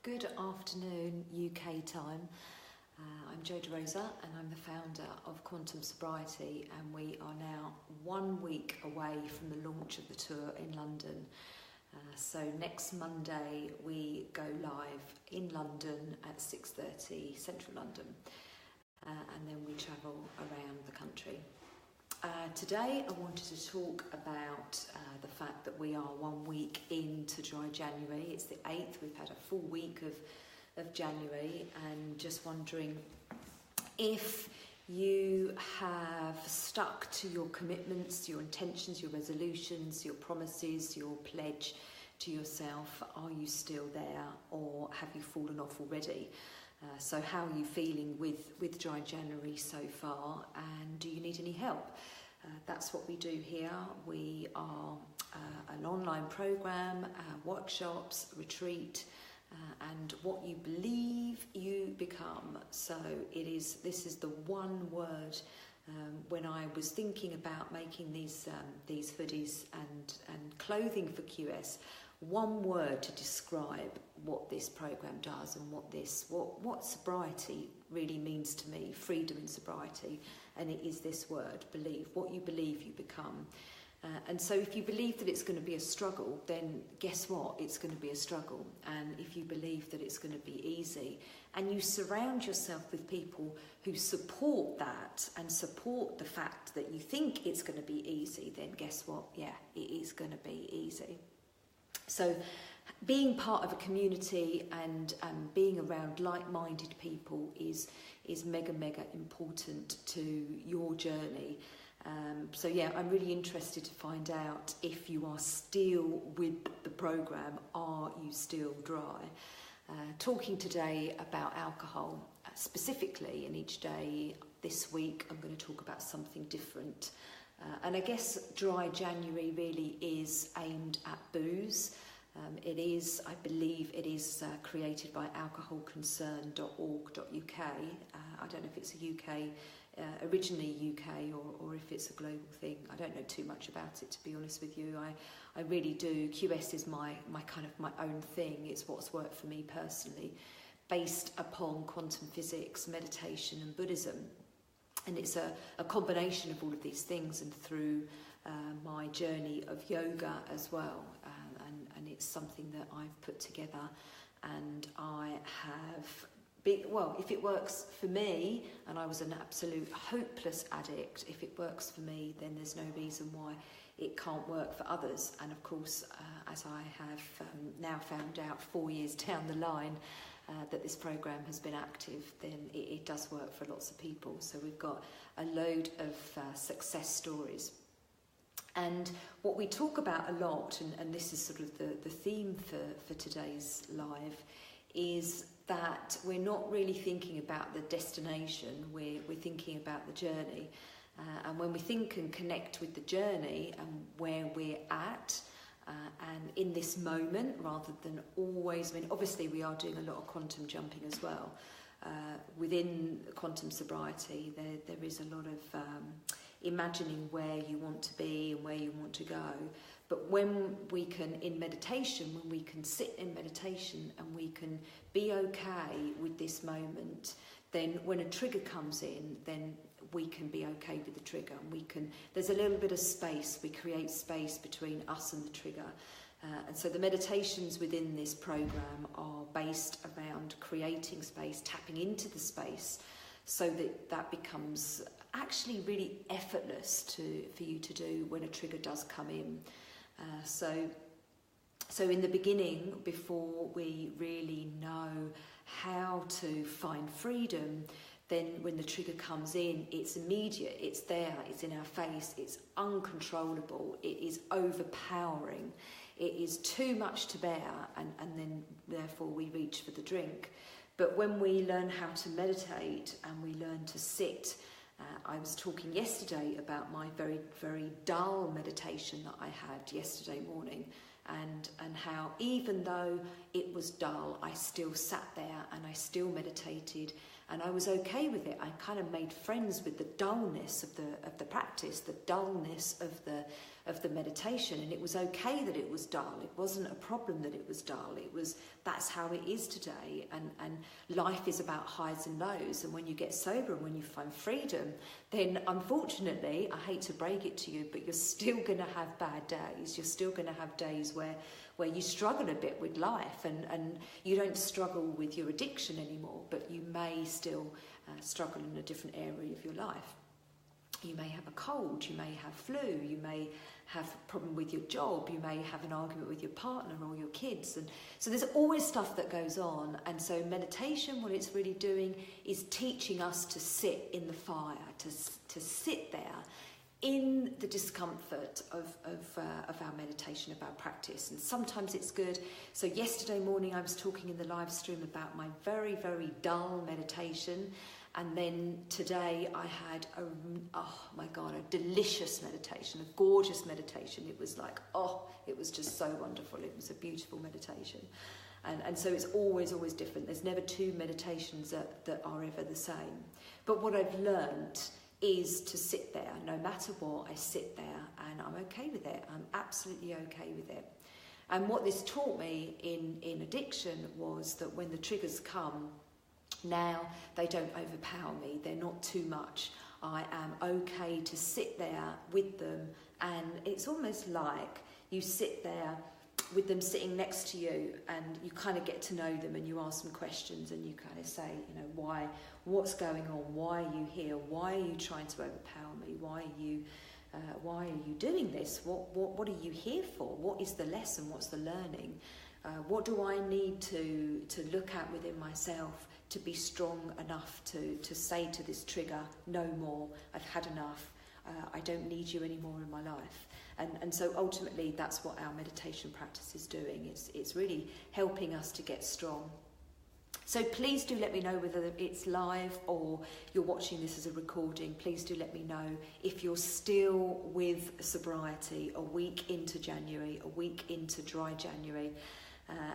Good afternoon UK time. I'm Jo DeRosa and I'm the founder of Quantum Sobriety, and we are now 1 week away from the launch of the tour in London. So next Monday we go live in London at 6:30 central London, and then we travel around the country. Today I wanted to talk about the fact that we are 1 week into dry January. It's the 8th, we've had a full week of January, and just wondering if you have stuck to your commitments, your intentions, your resolutions, your promises, your pledge to yourself. Are you still there, or have you fallen off already? So how are you feeling with dry January so far, and do you need any help? That's what we do here. We are an online program, workshops, retreat, and what you believe you become. So this is the one word. When I was thinking about making these hoodies and clothing for QS, one word to describe what this program does and what sobriety really means to me, freedom in sobriety, and it is this word, believe. What you believe you become. And so if you believe that it's going to be a struggle, then guess what? It's going to be a struggle. And if you believe that it's going to be easy, and you surround yourself with people who support that and support the fact that you think it's going to be easy, then guess what? Yeah, it is going to be easy. So being part of a community and being around like-minded people is mega important to your journey. So yeah, I'm really interested to find out if you are still with the program. Are you still dry? Talking today about alcohol specifically, and each day this week I'm going to talk about something different. And I guess dry January really is aimed at booze. I believe it is created by alcoholconcern.org.uk. I don't know if it's originally UK or if it's a global thing. I don't know too much about it, to be honest with you. I really do. QS is my own thing. It's what's worked for me personally, based upon quantum physics, meditation and Buddhism. And it's a combination of all of these things, and through my journey of yoga as well. And it's something that I've put together, and I have if it works for me, and I was an absolute hopeless addict, if it works for me, then there's no reason why it can't work for others. And of course, as I have now found out 4 years down the line, that this program has been active, then it does work for lots of people. So we've got a load of success stories. And what we talk about a lot, and this is sort of the theme for today's live, is that we're not really thinking about the destination, we're thinking about the journey. And when we think and connect with the journey and where we're at, and in this moment, rather than always, obviously we are doing a lot of quantum jumping as well. Within quantum sobriety, there is a lot of imagining where you want to be and where you want to go. But when we can, in meditation, when we can sit in meditation and we can be okay with this moment, then when a trigger comes in, then we can be okay with the trigger. And there's a little bit of space, we create space between us and the trigger. And so the meditations within this program are based around creating space, tapping into the space, so that becomes actually really effortless for you to do when a trigger does come in. So in the beginning, before we really know how to find freedom, then when the trigger comes in, it's immediate, it's there, it's in our face, it's uncontrollable, it is overpowering, it is too much to bear, and then therefore we reach for the drink. But when we learn how to meditate and we learn to sit, I was talking yesterday about my very, very dull meditation that I had yesterday morning, and how even though it was dull, I still sat there and I still meditated, And I was okay with it. I kind of made friends with the dullness of the practice, the dullness of the meditation, and it was okay that it was dull. It wasn't a problem that it was dull. That's how it is today. And life is about highs and lows. And when you get sober and when you find freedom, then unfortunately, I hate to break it to you, but you're still going to have bad days. You're still going to have days where you struggle a bit with life, and you don't struggle with your addiction anymore, but you may still struggle in a different area of your life. You may have a cold, you may have flu, you may have a problem with your job, you may have an argument with your partner or your kids. And so there's always stuff that goes on. And so meditation, what it's really doing is teaching us to sit in the fire, to sit there in the discomfort of our meditation, of our practice. And sometimes it's good. So yesterday morning I was talking in the live stream about my very, very dull meditation. And then today I had a delicious meditation, a gorgeous meditation. It was like, it was just so wonderful. It was a beautiful meditation. And so it's always different. There's never two meditations that are ever the same. But what I've learned is to sit there. No matter what, I sit there and I'm okay with it. I'm absolutely okay with it. And what this taught me in addiction was that when the triggers come, now they don't overpower me. They're not too much. I am okay to sit there with them, and it's almost like you sit there with them sitting next to you, and you kind of get to know them, and you ask them questions, and you kind of say, why, what's going on? Why are you here? Why are you trying to overpower me? Why are you doing this? What are you here for? What is the lesson? What's the learning? What do I need to look at within myself to be strong enough to say to this trigger, no more, I've had enough, I don't need you anymore in my life. And so ultimately that's what our meditation practice is doing. It's really helping us to get strong. So please do let me know whether it's live or you're watching this as a recording. Please do let me know if you're still with sobriety a week into January, a week into dry January.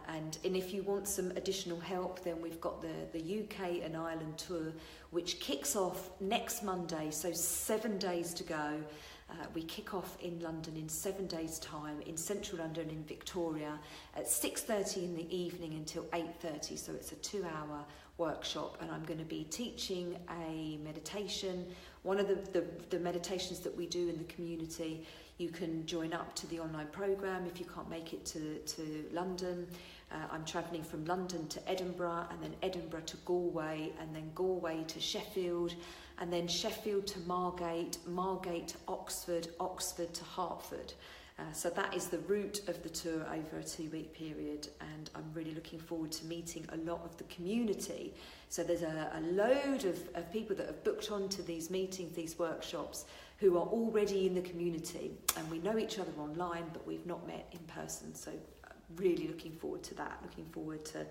And if you want some additional help, then we've got the UK and Ireland tour, which kicks off next Monday, so 7 days to go. We kick off in London in 7 days' time, in central London in Victoria, at 6:30 in the evening until 8:30, so it's a 2-hour workshop, and I'm going to be teaching a meditation, one of the meditations that we do in the community. You can join up to the online programme if you can't make it to London. I'm travelling from London to Edinburgh, and then Edinburgh to Galway, and then Galway to Sheffield, and then Sheffield to Margate, Margate to Oxford, Oxford to Hertford. So that is the route of the tour over a 2-week period, and I'm really looking forward to meeting a lot of the community. So there's a load of people that have booked onto these meetings, these workshops, who are already in the community, and we know each other online, but we've not met in person. So really looking forward to that, looking forward to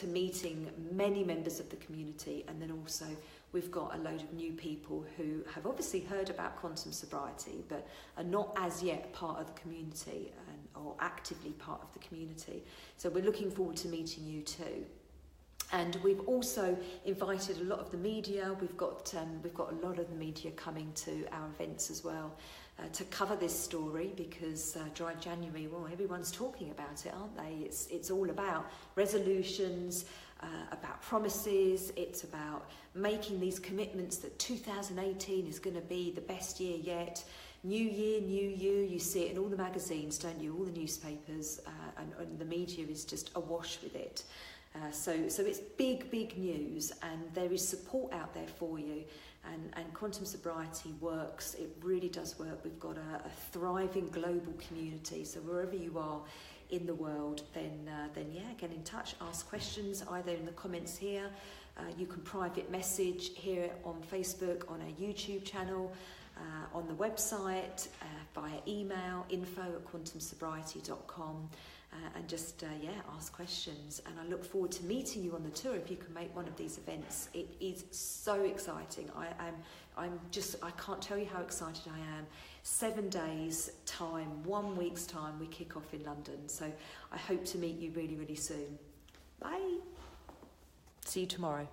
meeting many members of the community. And then also we've got a load of new people who have obviously heard about quantum sobriety, but are not as yet part of the community or actively part of the community. So we're looking forward to meeting you too. And we've also invited a lot of the media. We've got a lot of the media coming to our events as well to cover this story, because Dry January, well, everyone's talking about it, aren't they? It's all about resolutions, about promises. It's about making these commitments that 2018 is going to be the best year yet. New year, new you. You see it in all the magazines, don't you? All the newspapers, and the media is just awash with it. So it's big news, and there is support out there for you, and quantum sobriety works. It really does work. We've got a thriving global community, so wherever you are in the world, then get in touch, ask questions either in the comments here. You can private message here on Facebook, on our YouTube channel, on the website, via email, info@quantumsobriety.com. And just ask questions, and I look forward to meeting you on the tour if you can make one of these events. It is so exciting. I can't tell you how excited I am. 7 days time, 1 week's time, we kick off in London. So I hope to meet you really, really soon. Bye. See you tomorrow.